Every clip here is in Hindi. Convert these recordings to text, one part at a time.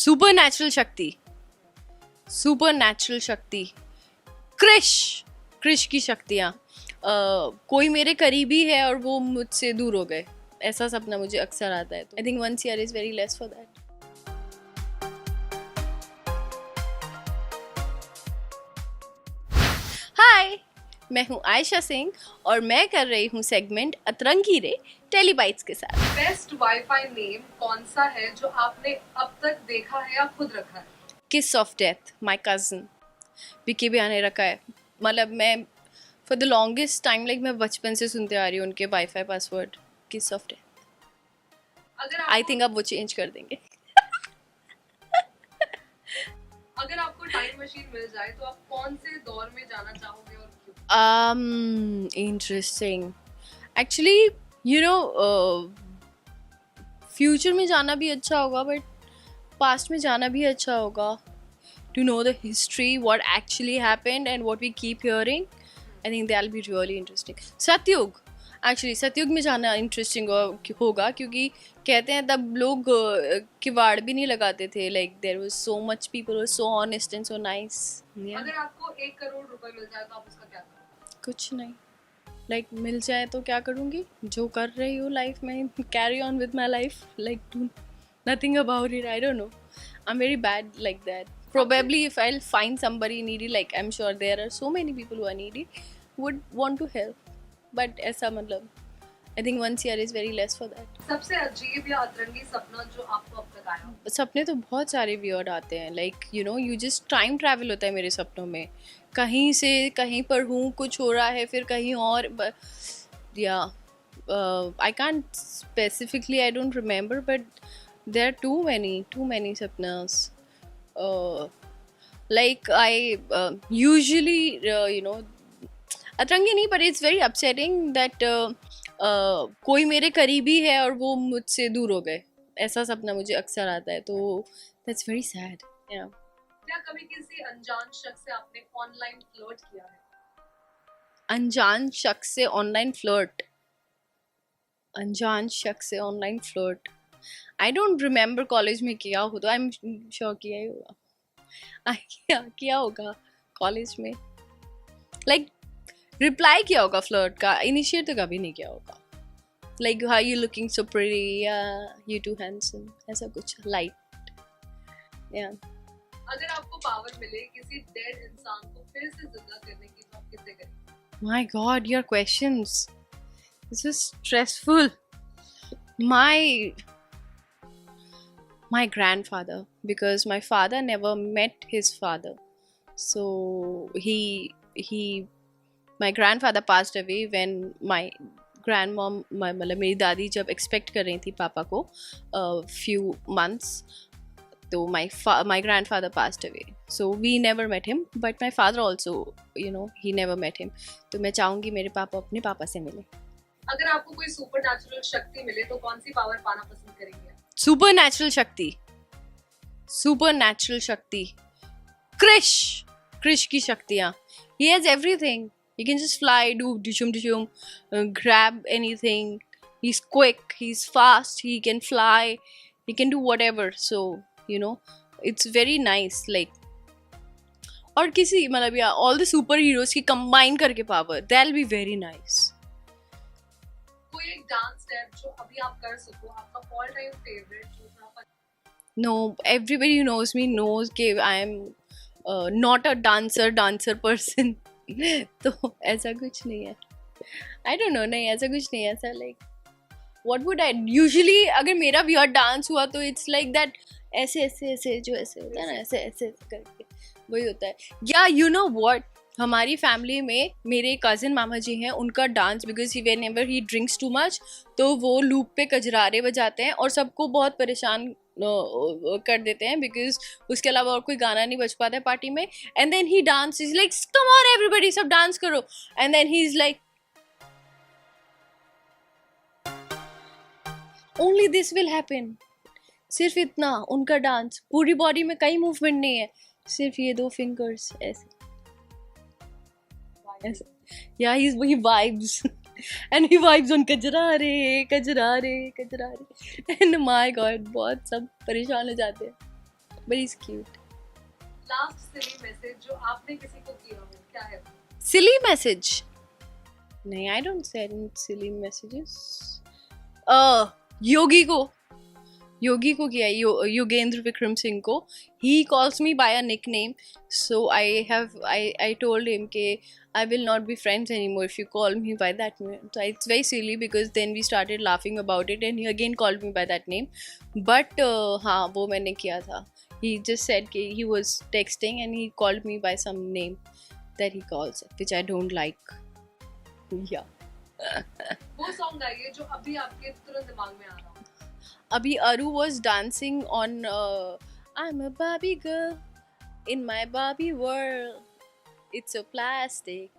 सुपर नेचुरल शक्ति, सुपर नेचुरल शक्ति, क्रिश की शक्तियाँ। कोई मेरे करीबी है और वो मुझसे दूर हो गए, ऐसा सपना मुझे अक्सर आता है। I think 1 year is very less for that. Hi, मैं हूँ आयशा सिंह और मैं कर रही हूँ सेगमेंट अतरंगी रे टेलीबाइट्स के साथ। बेस्ट वाईफाई नेम कौन सा है जो आपने अब तक देखा है या खुद रखा है? किस of death, my cousin Vicky भैया ने रखा है। मतलब मैं फॉर द लॉन्गेस्ट टाइम मैं बचपन से सुनते आ रही हूँ उनके वाईफाई पासवर्ड किस ऑफ डेथ। आई थिंक अब वो चेंज कर देंगे। अगर आपको टाइम मशीन मिल जाए तो आप कौन से दौर में जाना चाहोगे और क्यों? Interesting. Actually you know future में जाना भी अच्छा होगा बट पास्ट में जाना भी अच्छा होगा, to know the history, what actually happened and what we keep hearing. I think that will be really interesting. Satyug, actually Satyug में जाना इंटरेस्टिंग होगा क्योंकि कहते हैं तब लोग किवाड़ भी नहीं लगाते थे। There was so much, people were so honest and so nice. अगर आपको 1 करोड़ रुपए मिल जाए तो आप उसका क्या करोगे? कुछ नहीं। मिल जाए तो क्या करूँगी, जो कर रही हूँ लाइफ में, carry on with my life, do nothing about it. I don't know, I'm very bad like that. Probably if I'll find somebody needy, I'm sure there are so many people who are needy, would want to help, but ऐसा I think 1 year is very less for that. सबसे अजीब या अतरंगी सपना जो आपको अब तक आया हो? सपने तो बहुत सारे वियर्ड आते हैं, you just टाइम ट्रैवल होता है मेरे सपनों में। कहीं से कहीं पर हूँ, कुछ हो रहा है, फिर कहीं और, I can't specifically, I don't remember, but there are too many sapnas. I usually अतरंगी नहीं, but it's very upsetting that कोई मेरे करीबी है और वो मुझसे दूर हो गए, ऐसा सपना मुझे अक्सर आता है। तो that's very sad. Yeah. क्या कभी किसी अनजान शख्स से आपने ऑनलाइन फ्लर्ट किया है? अनजान शख्स से ऑनलाइन फ्लर्ट, अनजान शख्स से online flirt, I don't remember college में किया हो तो आई एम श्योर किया ही होगा। किया होगा कॉलेज में, रिप्लाई किया होगा फ्लर्ट का, इनिशिएट तो कभी नहीं किया होगा। How you looking so pretty, या यू टू हैंडसम, ऐसा कुछ लाइट। या अगर आपको पावर मिले किसी डेड इंसान को फिर से जिंदा करने की तो आप किसे करेंगे? My God, your questions, this is stressful. My grandfather, because my father never met his father, so my grandfather passed away when my grandmom, मेरी दादी जब expect कर रही थी पापा को few months, तो my grandfather passed away, so we never met him, but my father also, he never met him. तो मैं चाहूँगी मेरे पापा अपने पापा से मिले। अगर आपको कोई सुपर नेचुरल शक्ति मिले तो कौन सी पावर पाना पसंद करेंगे? सुपर नेचुरल शक्ति, सुपर नेचुरल शक्ति, क्रिश की शक्तियाँ। He has everything. He can just fly, do dishum, grab anything. He's quick, he's fast, he can fly, he can do whatever. So, it's very nice. और किसी all the super heroes की combine करके power, that'll be very nice. कोई एक डांस स्टेप जो अभी आप कर सको, आपका ऑल टाइम फेवरेट जो था? No, everybody who knows me knows कि I am not a dancer person. तो ऐसा कुछ नहीं है। I don't know, नहीं ऐसा कुछ नहीं है। ऐसा what would I usually, अगर मेरा वियर्ड डांस हुआ तो it's like that, ऐसे जो ऐसे होता है ना, ऐसे करके वही होता है। या you know what, हमारी फैमिली में मेरे कज़न मामा जी हैं, उनका dance, because whenever he drinks too much, तो वो लूप पे कजरारे बजाते हैं और सबको बहुत परेशान कर देते हैं, बिकॉज उसके अलावा और कोई गाना नहीं बज पाता है पार्टी में। And then he dance, is like come on everybody, सब डांस करो। And then he is like only this will happen, सिर्फ इतना उनका डांस, पूरी बॉडी में कई मूवमेंट नहीं है, सिर्फ ये 2 फिंगर्स ऐसे। Yeah, he vibes and he vibes on कजरारे, and my God, बहुत सब परेशान हो जाते हैं। but he's cute. Last silly message जो आपने किसी को किया हो क्या है? Silly message? नहीं, I don't send silly messages. योगी को किया, योगेंद्र विक्रम सिंह को. He calls me by a nickname, so I told him कि I will not be friends anymore if you call me by that name. So it's very silly because then we started laughing about it and he again called me by that name. But हाँ, वो मैंने किया था. He just said कि he was texting and he called me by some name that he calls, which I don't like. Yeah. वो सॉन्ग गाइए जो अभी आपके तुरंत दिमाग में आ रहा हो. Abhi Aru was dancing on I'm a Barbie girl in my Barbie world. It's so plastic.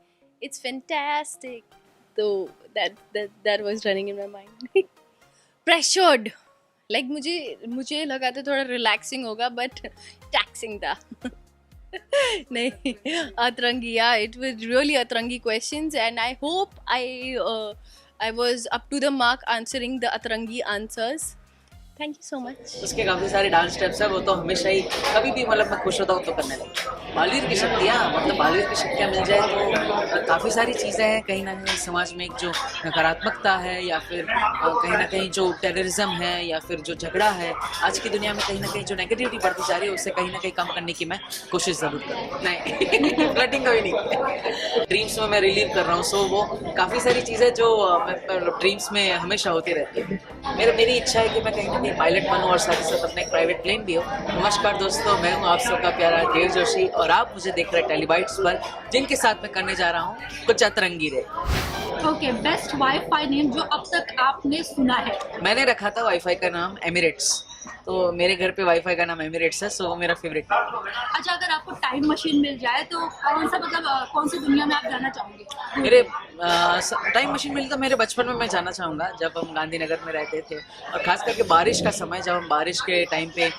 It's fantastic. So that was running in my mind. Pressured. Like मुझे लगा था थोड़ा relaxing होगा but taxing था. नहीं, Atrangi, yeah, it was really Atrangi questions and I hope I was up to the mark answering the Atrangi answers. Thank you so much. उसके काफ़ी सारे डांस स्टेप्स है, वो तो हमेशा ही कभी भी मतलब मैं खुश होता हूँ तो करने लगता. बालीर की शक्तियाँ, मतलब बालीर की शक्तियाँ मिल जाए तो काफ़ी सारी चीज़ें हैं. कहीं ना कहीं समाज में एक जो नकारात्मकता है या फिर कहीं ना कहीं जो टेररिज्म है या फिर जो झगड़ा है आज की दुनिया में, कहीं ना कहीं जो नेगेटिविटी बढ़ती जा रही है उसे कहीं ना कहीं कम करने की मैं कोशिश ज़रूर करूँ. नहीं फ्लर्टिंग कभी नहीं. ड्रीम्स में मैं रिलीव कर रहा हूँ, सो वो काफ़ी सारी चीज़ें जो ड्रीम्स में हमेशा होती रहती है. मेरी इच्छा है कि मैं कहीं पायलट बनूं और साथ ही साथ अपना एक प्राइवेट प्लेन भी हो. नमस्कार दोस्तों, मैं हूं आप सबका प्यारा देव जोशी और आप मुझे देख रहे हैं टेलीबाइट्स पर, जिनके साथ मैं करने जा रहा हूं कुछ अतरंगी रे. ओके, बेस्ट वाईफाई नेम जो अब तक आपने सुना है? मैंने रखा था वाईफाई का नाम एमिरेट्स, तो मेरे घर पे वाईफाई का नाम एमिरेट्स है, सो मेरा फेवरेट. अच्छा, अगर आपको टाइम मशीन मिल जाए तो कौन सी दुनिया में आप जाना चाहोगे? मेरे टाइम मशीन मिली तो मेरे बचपन में मैं जाना चाहूँगा जब हम गांधीनगर में रहते थे, और ख़ास करके बारिश का समय, जब हम बारिश के टाइम पे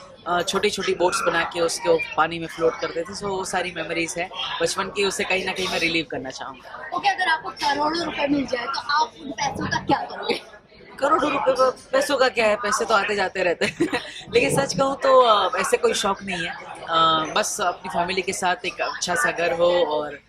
छोटी छोटी बोट्स बना के उसके पानी में फ्लोट करते थे. सो वो सारी मेमोरीज है बचपन की, उसे कहीं ना कहीं मैं रिलीव करना चाहूँगा. ओके, अगर आपको करोड़ों रुपए मिल जाए तो आप उन पैसों का क्या करोगे? करोड़ों रुपए पैसों का क्या है, पैसे तो आते जाते रहते हैं. लेकिन सच कहूँ तो ऐसे कोई शौक नहीं है. बस अपनी फैमिली के साथ एक अच्छा सा घर हो, और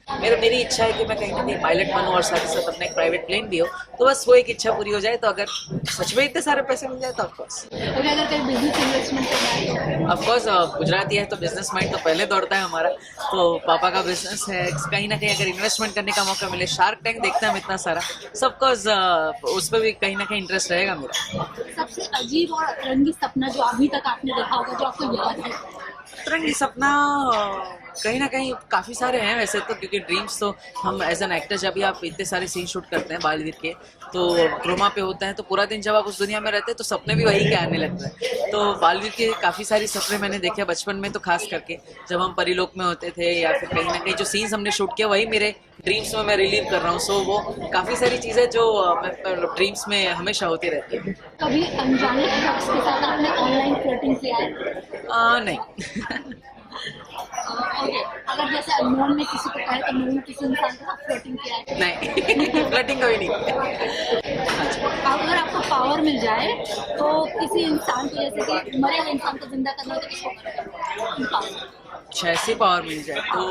मेरी इच्छा है कि मैं कहीं ना कहीं पायलट बनूं और साथ ही साथ अपना एक प्राइवेट प्लेन भी हो. तो बस वो एक इच्छा पूरी हो जाए. तो अगर सच में इतने सारे पैसे मिल जाए तो ऑफकोर्स. अगर कहीं बिजनेस इन्वेस्टमेंट करना है तो? ऑफकोर्स गुजराती है तो बिजनेस माइंड तो पहले दौड़ता है हमारा. तो पापा का बिजनेस है, कहीं ना कहीं अगर इन्वेस्टमेंट करने का मौका मिले, शार्क टैंक देखते हैं हम इतना सारा, ऑफकोर्स उस पर भी कहीं ना कहीं इंटरेस्ट रहेगा मेरा. सबसे अजीब और अतरंगी सपना जो अभी तक आपने देखा होगा, जो आपको याद है? अतरंगी सपना कहीं ना कहीं काफ़ी सारे हैं वैसे तो, क्योंकि ड्रीम्स तो हम एज एन एक्टर, जब भी आप इतने सारे सीन शूट करते हैं बालवीर के, तो क्रोमा पे होता है, तो पूरा दिन जब आप उस दुनिया में रहते हैं तो सपने भी वही के आने लगते हैं. तो बालवीर के काफ़ी सारी सपने मैंने देखे बचपन में, तो खास करके जब हम परिलोक में होते थे या फिर कहीं ना कहीं जो सीन्स हमने शूट किया वही मेरे ड्रीम्स में मैं रिलीव कर रहा हूँ. सो वो काफ़ी सारी चीज़ें जो ड्रीम्स में हमेशा होती रहती है. कभी अनजाने शख्स के साथ आपने ऑनलाइन फ्लर्टिंग किया है? नहीं. ओके, अगर जैसे अननोन में किसी को कहे तो नोन किसी इंसान के साथ फ्लर्टिंग किया है? नहीं फ्लर्टिंग कभी नहीं. अगर आपको पावर मिल जाए तो किसी इंसान को, जैसे कि मरे हुए इंसान को जिंदा करना, तो किसको करेंगे? अच्छा, ऐसी पावर मिल जाए तो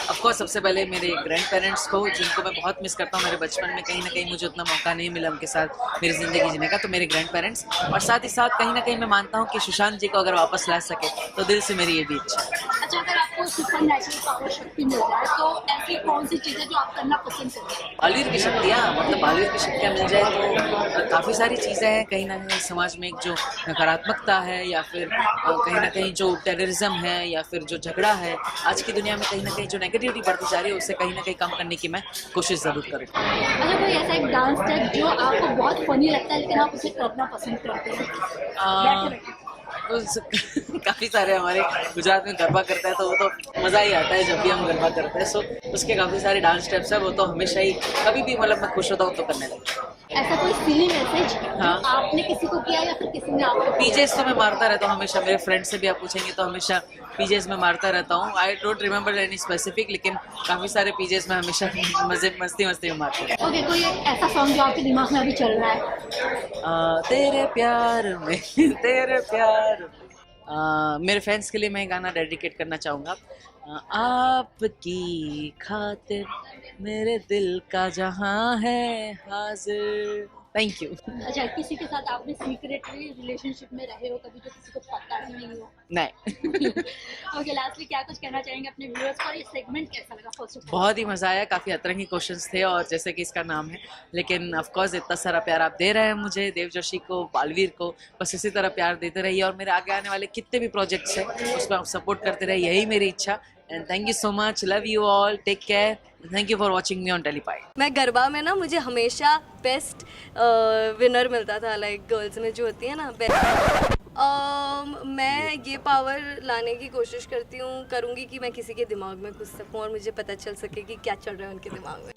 ऑफकोर्स सबसे पहले मेरे ग्रैंड पेरेंट्स को, जिनको मैं बहुत मिस करता हूँ. मेरे बचपन में कहीं ना कहीं मुझे उतना मौका नहीं मिला उनके साथ मेरी ज़िंदगी जीने का, तो मेरे ग्रैंड पेरेंट्स, और साथ ही साथ कहीं ना कहीं मैं मानता हूँ कि सुशांत जी को अगर वापस ला सके तो दिल से मेरी ये भी इच्छा है. अच्छा, अगर आपको सुपर नेचुरल पावर शक्ति मिल जाए तो ऐसी कौन सी चीज़ें जो आप करना पसंद करेंगे? बालीर की शक्तियाँ, मतलब बालीर की शक्तियाँ मिल जाए तो काफ़ी सारी चीज़ें हैं. कहीं ना कहीं समाज में एक जो नकारात्मकता है या फिर कहीं ना कहीं जो टेररिज्म है या फिर जो झगड़ा है आज की दुनिया में, कहीं ना कहीं जो नेगेटिविटी बढ़ती जा रही है उसे कहीं ना कहीं कम करने की मैं कोशिश ज़रूर करूँगा. अच्छा, कोई ऐसा एक डांस स्टेप जो आपको बहुत फनी लगता है लेकिन आप उसे करना पसंद करते हैं? काफ़ी सारे हमारे गुजरात में गरबा करता है, तो वो तो मज़ा ही आता है जब भी हम गरबा करते हैं. सो उसके काफ़ी सारे डांस स्टेप्स हैं, वो तो हमेशा ही कभी भी मतलब मैं खुश होता हूँ तो करने लगता हूँ. ऐसा कोई सिली मैसेज हाँ। आपने किसी को किया या फिर किसी ने आपको? पीजेस तो मैं मारता रहता हूँ हमेशा, मेरे फ्रेंड से भी आप पूछेंगे तो हमेशा पीजेस में मारता रहता हूँ। I don't remember any specific, लेकिन काफ़ी सारे पीजेस में हमेशा मस्ती में मारता हूँ। ओके, कोई एक ऐसा सॉन्ग जो आपके दिमाग में अभी चल रहा है? तेरे प्यार में तेरे प्यार मेरे फैंस के लिए मैं गाना डेडिकेट करना चाहूँगा। आपकी खातिर मेरे दिल का जहां है हाजिर। Thank you. अच्छा, किसी के साथ आपने सीक्रेटली रिलेशनशिप में रहे हो कभी, जो किसी को पता ही नहीं हो? नहीं। ओके, लास्टली क्या कुछ कहना चाहेंगे अपने व्यूअर्स को? ये सेगमेंट कैसा लगा फर्स्ट ऑफ ऑल? बहुत ही मज़ा आया, काफ़ी अतरंगी क्वेश्चंस थे और जैसे कि इसका नाम है, लेकिन ऑफ कोर्स इतना सारा प्यार आप दे रहे हैं मुझे, देव जोशी को, बालवीर को, बस इसी तरह प्यार देते रहिए और मेरे आगे आने वाले कितने भी प्रोजेक्ट्स हैं उसमें आप सपोर्ट करते रहिए, यही मेरी इच्छा। And thank you so much, love you all, take care, thank you for watching me on टेलीपाई। मैं गरबा में ना मुझे हमेशा बेस्ट विनर मिलता था, लाइक गर्ल्स में जो होती है ना बेस्ट। मैं ये पावर लाने की कोशिश करूँगी कि मैं किसी के दिमाग में घुस सकूँ और मुझे पता चल सके कि क्या चल रहा है उनके दिमाग में।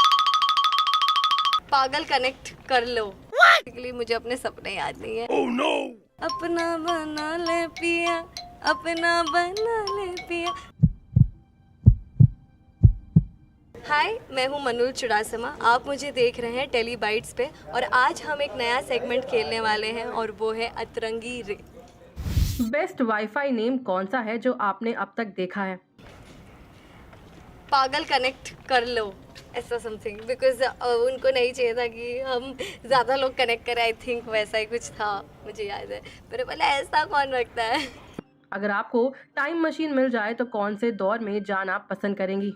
पागल कनेक्ट कर लो। बेसिकली मुझे अपने सपने याद नहीं है। oh, no! अपना बना ले पिया, अपना बना ले पिया। हाय, मैं हूँ मनुल चुड़ासमा, आप मुझे देख रहे हैं टेली बाइट्स पे और आज हम एक नया सेगमेंट खेलने वाले हैं और वो है अतरंगी रे। बेस्ट वाईफाई नेम कौन सा है जो आपने अब तक देखा है? पागल कनेक्ट कर लो, ऐसा समथिंग, बिकॉज उनको नहीं चाहिए था कि हम ज़्यादा लोग कनेक्ट करें। आई थिंक वैसा ही कुछ था, मुझे याद है। मेरे बोले ऐसा कौन रखता है। अगर आपको टाइम मशीन मिल जाए तो कौन से दौर में जाना पसंद करेंगी?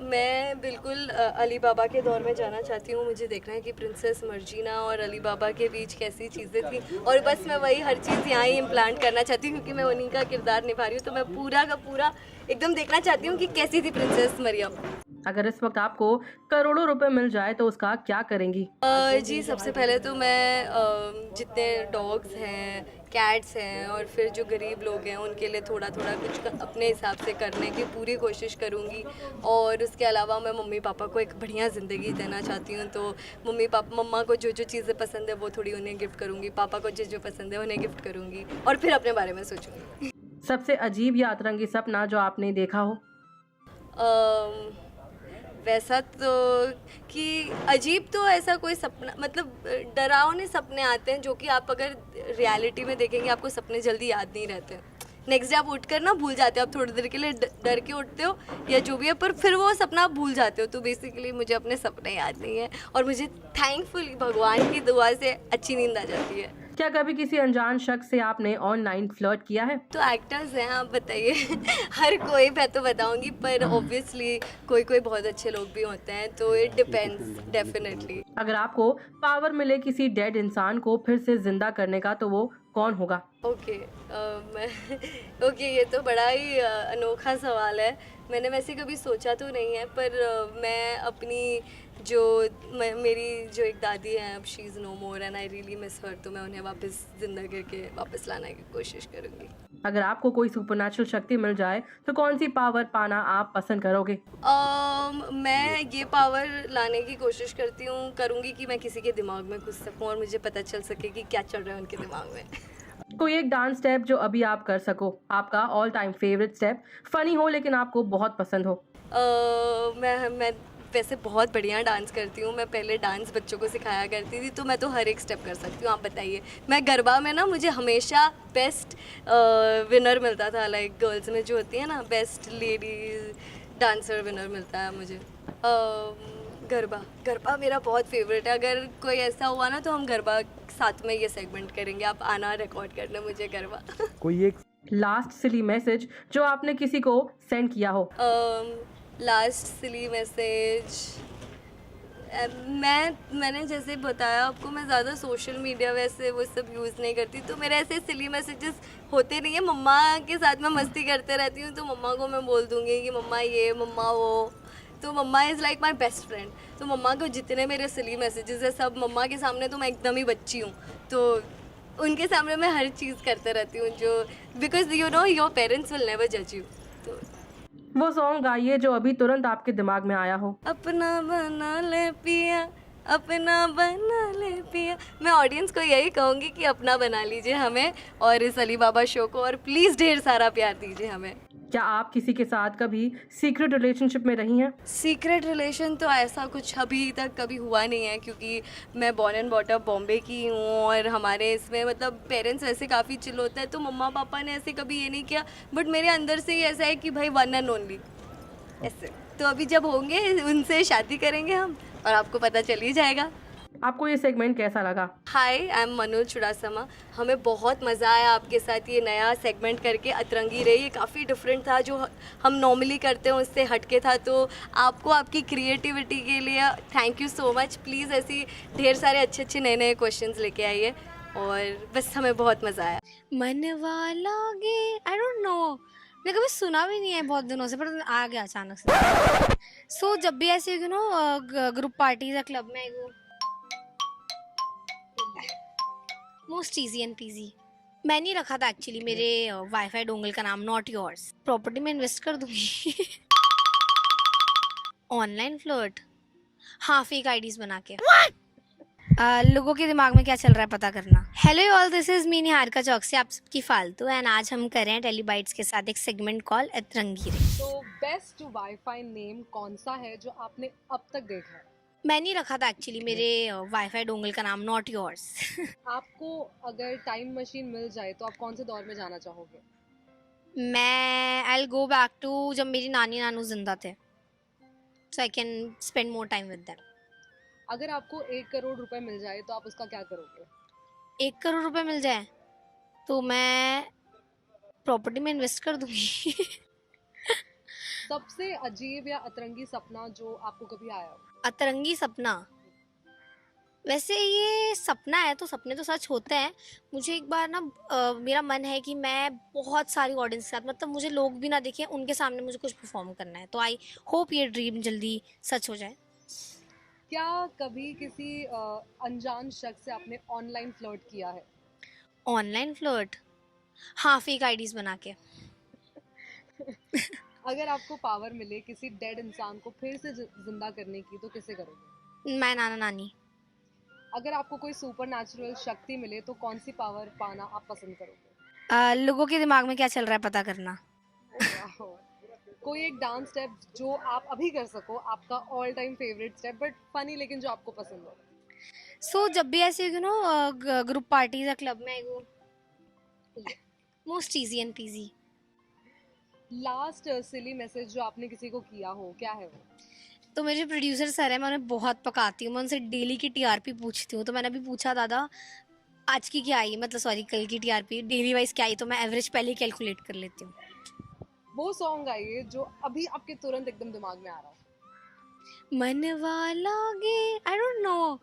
मैं बिल्कुल अली बाबा के दौर में जाना चाहती हूँ। मुझे देखना है कि प्रिंसेस मर्जीना और अली बाबा के बीच कैसी चीज़ें थी और बस मैं वही हर चीज़ यहाँ ही इम्प्लांट करना चाहती हूँ, क्योंकि मैं उन्हीं का किरदार निभा रही हूँ। तो मैं पूरा का पूरा एकदम देखना चाहती हूँ कि कैसी थी प्रिंसेस मरियम। अगर इस वक्त आपको करोड़ों रुपए मिल जाए तो उसका क्या करेंगी? जी, सबसे पहले तो मैं जितने डॉग्स हैं, कैट्स हैं और फिर जो गरीब लोग हैं उनके लिए थोड़ा थोड़ा कुछ अपने हिसाब से करने की पूरी कोशिश करूँगी। और उसके अलावा मैं मम्मी पापा को एक बढ़िया ज़िंदगी देना चाहती हूँ। तो मम्मा को जो जो चीज़ें पसंद है वो थोड़ी उन्हें गिफ्ट करूँगी, पापा को जो जो पसंद है उन्हें गिफ्ट करूँगी और फिर अपने बारे में सोचूँगी। सबसे अजीब या अतरंगी सपना जो आपने देखा हो? वैसा तो कि अजीब तो ऐसा कोई सपना, मतलब डरावने सपने आते हैं जो कि आप अगर रियलिटी में देखेंगे आपको सपने जल्दी याद नहीं रहते। नेक्स्ट डे आप उठकर ना भूल जाते हो, आप थोड़ी देर के लिए डर के उठते हो या जो भी है, पर फिर वो सपना आप भूल जाते हो। तो बेसिकली मुझे अपने सपने याद नहीं है और मुझे थैंकफुली भगवान की दुआ से अच्छी नींद आ जाती है। क्या कभी किसी अनजान शख्स से आपने ऑनलाइन फ्लर्ट किया है? तो एक्टर्स हैं, आप बताइए। हर कोई मैं तो बताऊंगी, पर ऑब्वियसली कोई कोई बहुत अच्छे लोग भी होते हैं, तो इट डिपेंड्स डेफिनेटली। अगर आपको पावर मिले किसी डेड इंसान को फिर से जिंदा करने का तो वो कौन होगा? ओके, ये तो बड़ा ही अनोखा सवाल है। मैंने वैसे कभी सोचा तो नहीं है, पर मैं अपनी मेरी जो एक दादी हैं, अब she is no more and I really miss her, तो मैं उन्हें वापस जिंदा करके वापस लाने की कोशिश करूँगी। अगर आपको कोई सुपरनैचुरल शक्ति मिल जाए तो कौन सी पावर पाना आप पसंद करोगे? मैं ये पावर लाने की कोशिश करूँगी कि मैं किसी के दिमाग में घुस सकूँ और मुझे पता चल सके कि क्या चल रहा है उनके दिमाग में। कोई एक डांस स्टेप जो अभी आप कर सको, आपका all time favourite step, funny हो लेकिन आपको बहुत पसंद हो। मैं वैसे बहुत बढ़िया डांस करती हूँ। मैं पहले डांस बच्चों को सिखाया करती थी, तो मैं तो हर एक स्टेप कर सकती हूँ। आप बताइए। मैं गरबा में ना मुझे हमेशा बेस्ट विनर मिलता था, लाइक गर्ल्स में जो होती है ना बेस्ट लेडी डांसर विनर मिलता है मुझे। गरबा मेरा बहुत फेवरेट है। अगर कोई ऐसा हुआ ना तो हम गरबा साथ में ये सेगमेंट करेंगे। आप आना रिकॉर्ड करने मुझे गरबा। कोई एक लास्ट सिली मैसेज जो आपने किसी को सेंड किया हो? लास्ट सिली मैसेज, मैंने जैसे बताया आपको, मैं ज़्यादा सोशल मीडिया वैसे वो सब यूज़ नहीं करती, तो मेरे ऐसे सिली मैसेजेस होते नहीं है। मम्मा के साथ मैं मस्ती करते रहती हूँ, तो मम्मा को मैं बोल दूँगी कि मम्मा ये, मम्मा वो। तो mumma is like my best friend. तो मम्मा को जितने मेरे सिली मैसेजेस है सब मम्मा के सामने तो मैं एकदम ही बच्ची हूँ, तो उनके सामने मैं हर चीज़ करते रहती हूँ, जो because you know your parents will never जज यू। तो वो सॉन्ग गाइए जो अभी तुरंत आपके दिमाग में आया हो। अपना बना ले पिया, अपना बना ले पिया। मैं ऑडियंस को यही कहूँगी कि अपना बना लीजिए हमें और इस अली बाबा शो को, और प्लीज़ ढेर सारा प्यार दीजिए हमें। क्या आप किसी के साथ कभी सीक्रेट रिलेशनशिप में रही हैं? सीक्रेट रिलेशन तो ऐसा कुछ अभी तक कभी हुआ नहीं है, क्योंकि मैं born and bought up Bombay की हूँ और हमारे इसमें मतलब पेरेंट्स वैसे काफ़ी चिल होते हैं, तो मम्मा पापा ने ऐसे कभी ये नहीं किया, बट मेरे अंदर से ही ऐसा है कि भाई वन एंड ओनली ऐसे। तो अभी जब होंगे उनसे शादी करेंगे हम और आपको पता चल ही जाएगा। आपको ये सेगमेंट कैसा लगा? हाय, आई एम मनोज चुड़ासमा। हमें बहुत मज़ा आया आपके साथ ये नया सेगमेंट करके। अतरंगी रही, ये काफ़ी डिफरेंट था, जो हम नॉर्मली करते हैं उससे हटके था। तो आपको आपकी क्रिएटिविटी के लिए thank you so much. Please ऐसी ढेर सारे अच्छे अच्छे नए नए क्वेश्चंस लेके आइए, और बस हमें बहुत मज़ा आया। मनवा लागे, आई डोंट नो, मैंने कभी सुना भी नहीं है बहुत दिनों से, पर आ गया अचानक से। सो जब भी ऐसे यू नो ग्रुप पार्टीज या क्लब में go, most easy and PG. मैंने ही रखा था एक्चुअली मेरे वाईफाई डोंगल का नाम नॉट योर्स। प्रॉपर्टी में इन्वेस्ट कर दूंगी। ऑनलाइन फ्लर्ट, हाँ, फेक आईडीज बना के। लोगों के दिमाग में क्या चल रहा है पता करना। Hello all, this is me Niharika चौक से आप सबकी फालतू, एंड आज हम कर रहे हैं टेलीबाइट्स के साथ एक सेगमेंट कॉल अतरंगी रे। तो बेस्ट वाईफाई नेम कौन सा है जो आपने अब तक देखा है? मैंने ही रखा था एक्चुअली मेरे वाईफाई डोंगल का नाम नॉट योर्स। आपको अगर टाइम मशीन मिल जाए तो आप कौन से दौर में जाना चाहोगे? मैं I will go back to जब मेरी नानी नानू जिंदा थे, so I can spend more time with them. अगर आपको 1 करोड़ रुपए मिल जाए तो आप उसका क्या करोगे? 1 करोड़ रुपए मिल जाए तो मैं प्रॉपर्टी में इन्वेस्ट कर दूंगी। सबसे अजीब या अतरंगी सपना जो आपको कभी आया हो? अतरंगी सपना, वैसे ये सपना है तो सपने तो सच होते हैं। मुझे एक बार ना मेरा मन है कि मैं बहुत सारी ऑडियंस के साथ, मतलब मुझे लोग भी ना देखें, उनके सामने मुझे कुछ परफॉर्म करना है। तो आई होप ये ड्रीम जल्दी सच हो जाए। क्या कभी किसी अनजान शख्स से आपने ऑनलाइन फ्लर्ट किया है? ऑनलाइन फ्लर्ट, हाँ, फेक आईडीज बना के। अगर आपको पावर मिले किसी डेड इंसान को फिर से जिंदा करने की तो किसे करोगे? मैं नाना नानी। अगर आपको कोई सुपर नेचुरल शक्ति मिले तो कौन सी पावर पाना आप पसंद करोगे? लोगों के दिमाग में क्या चल रहा है पता करना। Wow. कोई एक डांस स्टेप जो आप अभी कर सको, आपका all time favourite step but funny लेकिन जो आपको पसंद हो? सो जब भी ऐसे यू नो ग्रुप पार्टीज या क्लब में go, most easy and PG. Last silly message जो आपने किसी को किया हो, क्या है वो? तो मेरे प्रोड्यूसर सर है, मैं उन्हें बहुत पकाती हूँ, मैं उनसे डेली की टीआरपी पूछती हूँ। तो मैंने अभी पूछा, दादा आज की क्या आई, मतलब सॉरी कल की टीआरपी डेली वाइज क्या आई, तो मैं एवरेज पहले ही कैलकुलेट कर लेती हूँ। वो सॉन्ग आइए जो अभी आपके तुरंत एकदम दिमाग में आ रहा हो। मनवा लागे, आई डोंट नो,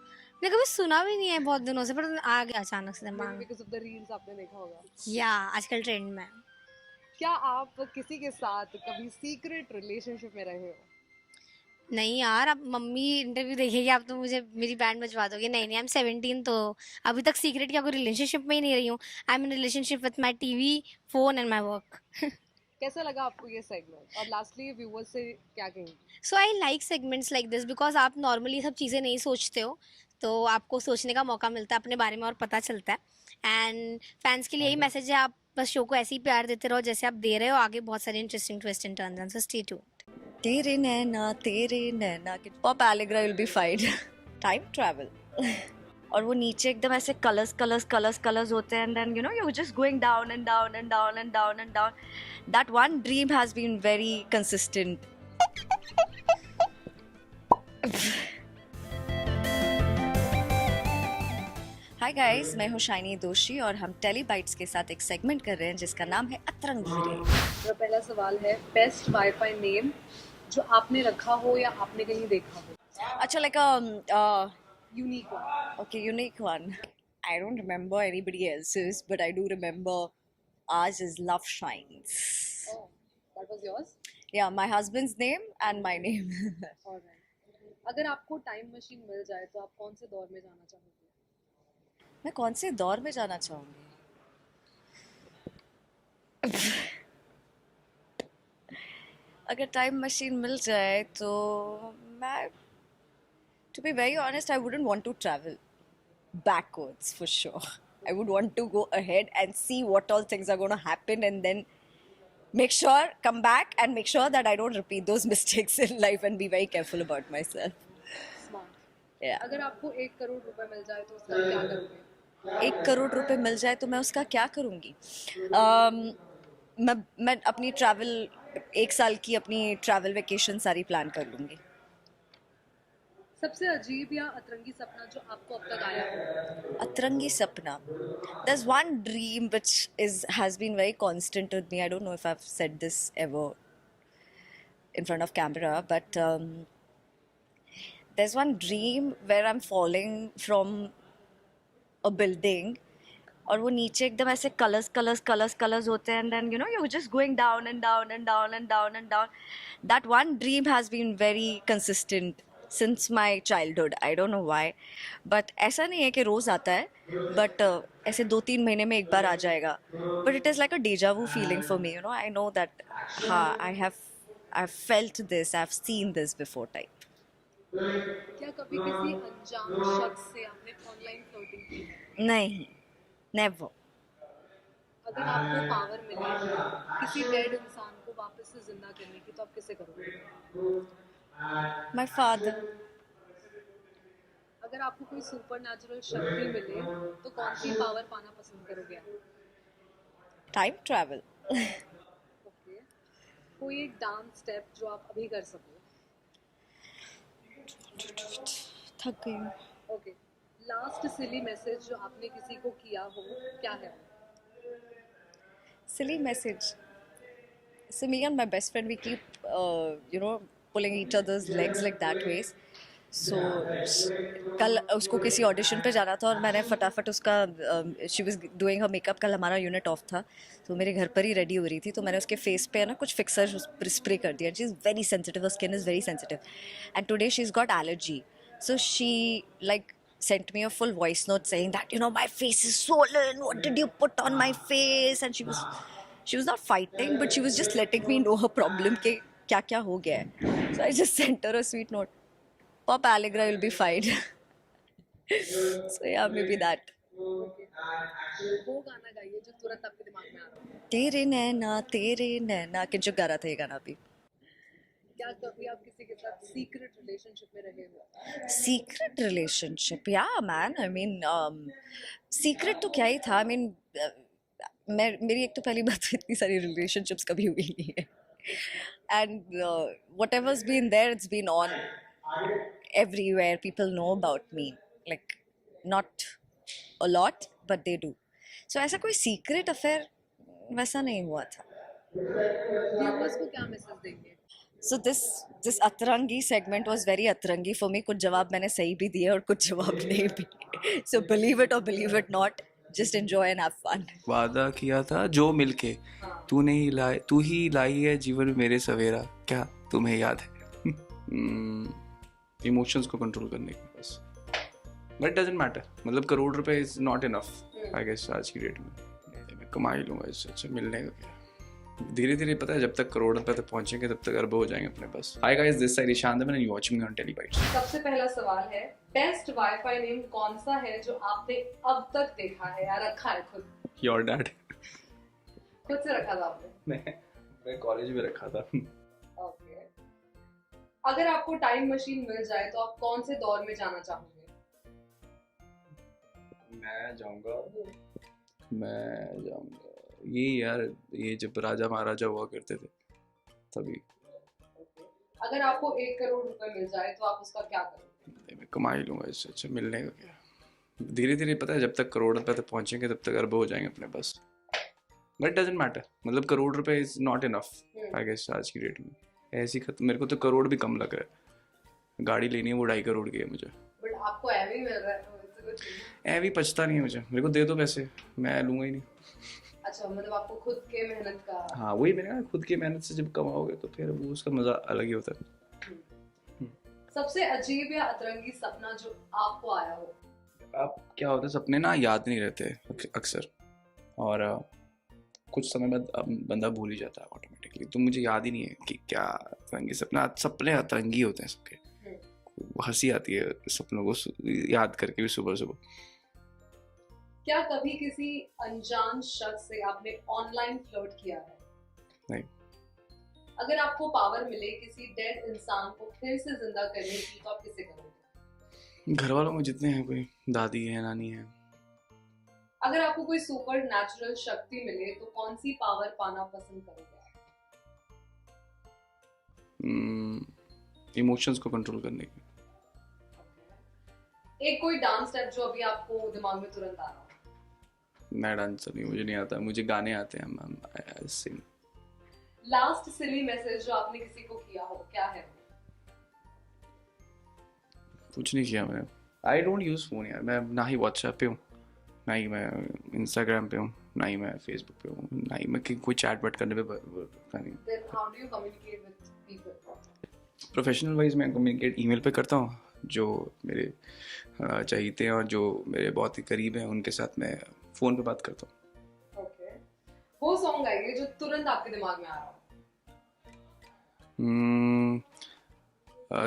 मैंने कभी सुना भी नहीं है बहुत दिनों से, पर आ गया अचानक से दिमाग में। बिकॉज ऑफ द रील्स आपने देखा होगा। या आजकल ट्रेंड में। क्या आप किसी के साथ कभी सीक्रेट रिलेशनशिप में रहे हो? नहीं यार, अब मम्मी इंटरव्यू देखेगी आप तो मुझे मेरी बैंड बजवा दोगे। नहीं नहीं, आई एम 17, तो अभी तक सीक्रेट या कोई रिलेशनशिप में ही नहीं रही हूँ। I am in relationship with my TV, phone and my work. कैसा लगा आपको ये सेगमेंट, और लास्टली व्यूअर्स से क्या कहेंगे? So I like segments like this because आप नॉर्मली सब चीज़ें नहीं सोचते हो, तो आपको सोचने का मौका मिलता है अपने बारे में और पता चलता है। एंड फैंस के लिए यही मैसेज है, आप बस शो को ऐसे ही प्यार देते रहो जैसे आप दे रहे हो। आगे बहुत सारे इंटरेस्टिंग ट्विस्ट एंड टर्न्स हैं, सो स्टे ट्यून्ड। तेरे नैना के pop Allegra will be fine. Time travel और वो नीचे एकदम ऐसे कलर्स होते हैं, and then you know you just going down and down and down and down and down. That one dream has been very consistent. Hi guys, मैं हूँ शाइनी दोषी और हम टेलीबाइट्स के साथ एक सेगमेंट कर रहे हैं जिसका नाम है अतरंगी रे। मेरा पहला सवाल है, बेस्ट वाईफाई नेम जो आपने रखा हो या आपने कहीं देखा हो? अच्छा, like unique one. okay, unique one. I don't remember anybody else's, but I do remember ours is Love Shines. Oh, that was yours? Yeah, my husband's name and my name. Alright. अगर आपको टाइम मशीन मिल जाए तो आप कौन से दौर में जाना चाहोगे? मैं कौन से दौर में जाना चाहूँगी? अगर टाइम मशीन मिल जाए तो मैं To be very honest, I wouldn't want to travel backwards for sure. I would want to go ahead and see what all things are going to happen and then make sure, come back and make sure that I don't repeat those mistakes in life and be very careful about myself. Smart. Yeah. अगर आपको 1 करोड़ रुपए मिल जाए तो उसका क्या करोगे? 1 करोड़ रुपए मिल जाए तो मैं उसका क्या करूँगी? मैं अपनी ट्रैवल 1 साल की अपनी ट्रैवल वेकेशन सारी प्लान कर लूँगी. सबसे अजीब या अतरंगी सपना जो आपको अब तक आया हो? Atrangi Sapna. There's one dream which has been very constant with me. I don't know if I've said this ever in front of camera, but there's one dream where I'm falling from a building और वो नीचे एकदम ऐसे colors होते हैं and then you know you're just going down and down and down and down and down. That one dream has been very consistent since my childhood. I don't know why, but ऐसा नहीं है कि रोज आता है, but ऐसे 2-3 महीने में एक बार आ जाएगा. But it is like a deja vu feeling for me, you know. I know that हाँ, I've felt this, I've seen this before type. क्या कभी किसी अनजान शख्स से आपने ऑनलाइन फ्लर्टिंग की है? नहीं, never. अगर आपको पावर मिले किसी डेड इंसान को वापस से जिंदा करने की तो आप किसे करोगे? My father. अगर आपको कोई सुपरनैचुरल शक्ति मिले तो कौन सी पावर पाना पसंद करोगे आप? Time travel. ओके. कोई एक डांस स्टेप जो आप अभी कर सको? थक गई हूँ. ओके. लास्ट सिली मैसेज जो आपने किसी को किया हो क्या है? Silly message. So me and my best friend, we keep, pulling each other's legs like that ways. So कल उसको किसी ऑडिशन पे जाना था और मैंने फटाफट उसका she was doing her makeup. कल हमारा यूनिट ऑफ था तो मेरे घर पर ही रेडी हो रही थी तो मैंने उसके फेस पे ना कुछ फिक्सर स्प्रे कर दिया. She is very sensitive, her skin is very sensitive and today she is got allergy. So she like sent me a full voice note saying that, you know, my face is swollen, what did you put on my face? And she was not fighting, but she was just letting me know her problem ke kya kya ho gaya hai. So I just sent her a sweet note. Pop Allegra, you'll be fine. So yeah, maybe that. वो गाना गाइए जो तुरंत आपके दिमाग में आ रहा हो. तेरे नैना किंचक गा रहा था ये गाना भी. क्या कभी आप किसी के साथ सीक्रेट रिलेशनशिप में रहे हो? Secret relationship, yeah, man. I mean, secret तो क्या ही था. I mean, मेरी एक तो पहली बात तो इतनी सारी relationships कभी हुई नहीं है. And whatever's been there, it's been on everywhere. People know about me. Like, not a lot, but they do. So ऐसा कोई secret affair वैसा नहीं हुआ था. व्यूअर्स को क्या मैसेज देंगे? So this Atrangi segment was very Atrangi for me. कुछ जवाब मैंने सही भी दिए और कुछ जवाब नहीं भी. So believe it or believe it not, just enjoy and have fun. वादा किया था जो मिलके तू ही लाई है जीवन में मेरे सवेरा, क्या तुम्हें याद है? इमोशंस को कंट्रोल करने की बस. But doesn't matter. मतलब करोड़ रुपए is not enough I guess आज की डेट में. मैं कमा ही लूँगा इससे अच्छा मिलने का क्या. धीरे धीरे पता है जब तक करोड़ रुपए तक पहुंचेंगे तब तक अरब हो जाएंगे अपने पास. Hi guys, this side Ishaan and you watching me on Telebytes. सबसे पहला सवाल है, बेस्ट वाईफाई नेम कौन सा है जो आपने अब तक देखा है या रखा है खुद? Your dad. खुद से रखा था आपने? मैं कॉलेज में रखा था. ओके. अगर आपको टाइम मशीन मिल जाए तो आप कौन से दौर में जाना चाहोगे? मैं जाऊंगा ये यार, ये जब राजा महाराजा हुआ करते थे तभी. अगर आपको 1 करोड़ रुपए मिल जाए तो आप उसका क्या करोगे? मैं कमा ही लूँगा इससे अच्छा मिलने का क्या. धीरे धीरे पता है जब तक करोड़ रुपए तक पहुंचेंगे तब तक अरब हो जाएंगे अपने पास. But doesn't matter. मतलब करोड़ रुपए is not enough I guess आज की डेट में. ऐसी खत्म. मेरे को तो करोड़ भी कम लग रहा है. गाड़ी लेनी है वो 2.5 करोड़ की है मुझे. बट आपको एवी मिल रहा है तो इससे कुछ नहीं. भी पछता नहीं है मुझे. मेरे को दे दो पैसे, मैं लूँगा ही नहीं. अच्छा, मतलब आपको खुद के मेहनत का. हाँ वही मैंने कहा, खुद की मेहनत से जब कमाओगे तो फिर वो उसका मजा अलग ही होता है. सबसे अजीब या अतरंगी सपना जो आपको आया हो? अब क्या होता है, सपने ना याद नहीं रहते अक्सर, और कुछ समय बाद बंदा भूल ही जाता है ऑटोमेटिकली. तो मुझे याद ही नहीं है कि क्या अतरंगी सपने अतरंगी होते हैं सबके. हंसी आती है सपनों को याद करके भी सुबह सुबह। क्या कभी किसी अनजान शख्स से आपने ऑनलाइन फ्लर्ट किया है? नहीं। अगर आपको पावर मिले किसी डेड इंसान को फिर से जिंदा करने की तो आप किसे करोगे? घर वालों में जितने हैं, कोई दादी है, नानी है। अगर आपको कोई सुपर नेचुरल शक्ति मिले तो कौन सी पावर पाना पसंद करोगे? इमोशंस को कंट्रोल करने की। एक कोई डांस स्टेप जो अभी आपको दिमाग में तुरंत आ रहा हो? मैं डांसर नहीं, मुझे नहीं आता, मुझे गाने आते हैं। आई सिंग। लास्ट सिली मैसेज जो आपने किसी को किया हो, क्या है वो? कुछ नहीं किया मैंने। आई डोंट यूज फोन यार, मैं ना ही व्हाट्सएप पे हूँ, ना ही मैं इंस्टाग्राम पे हूँ, ना ही मैं फेसबुक पे हूँ, ना ही मैं कोई चैट बट करने पे नहीं। Then how do you communicate with people? Professional wise मैं कम्युनिकेट ईमेल पे करता हूँ, जो मेरे चाहते हैं और जो मेरे बहुत ही करीब हैं उनके साथ मैं फ़ोन पे बात करता हूँ। Okay. वो सॉन्ग गाइए जो तुरंत आपके दिमाग में आ रहा हो।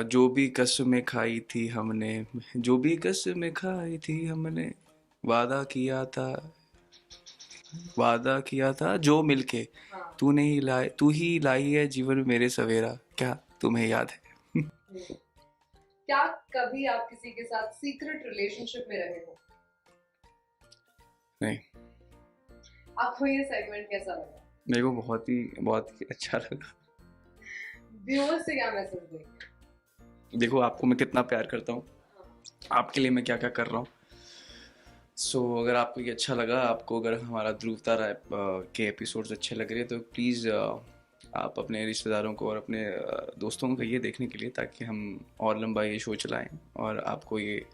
जो भी कसमें खाई थी हमने, जो भी कसमें खाई थी हमने, वादा किया था जो मिलके, हाँ। तू ही लाई है जीवन में मेरे सवेरा, क्या तुम्हें याद है? क्या कभी आप किसी के साथ सीक्रेट रिलेशनशिप में रहे हो? नहीं। आपको ये सेगमेंट कैसा लगा? मेरे को बहुत ही अच्छा लगा। व्यूअर्स से क्या मैसेज देंगे? देखो आपको मैं कितना प्यार करता हूँ, आपके लिए मैं क्या क्या कर रहा हूँ। सो अगर आपको ये अच्छा लगा, आपको अगर हमारा ध्रुव तारा के एपिसोड्स अच्छे लग रहे हैं तो प्लीज़ आप अपने रिश्तेदारों को और अपने दोस्तों को कहिए देखने के लिए, ताकि हम और लंबा ये शो चलाएं और आपको ये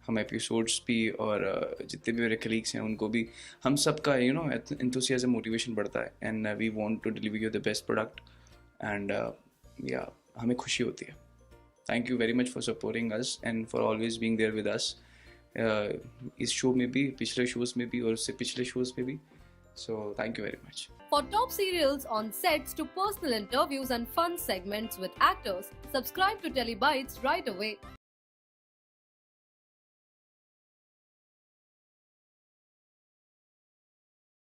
हम एपिसोड्स भी और जितने भी मेरे कलीग्स हैं उनको भी, हम सबका एंथुसियाज्म मोटिवेशन बढ़ता है and we want to deliver you the best product and या हमें खुशी होती है। Thank you very much for supporting us and for always being there with us, इस शो में भी, पिछले शोज में भी और उससे पिछले शोज में भी। So thank you very much. For top serials on sets to personal interviews and fun segments with actors, subscribe to Telebytes right away.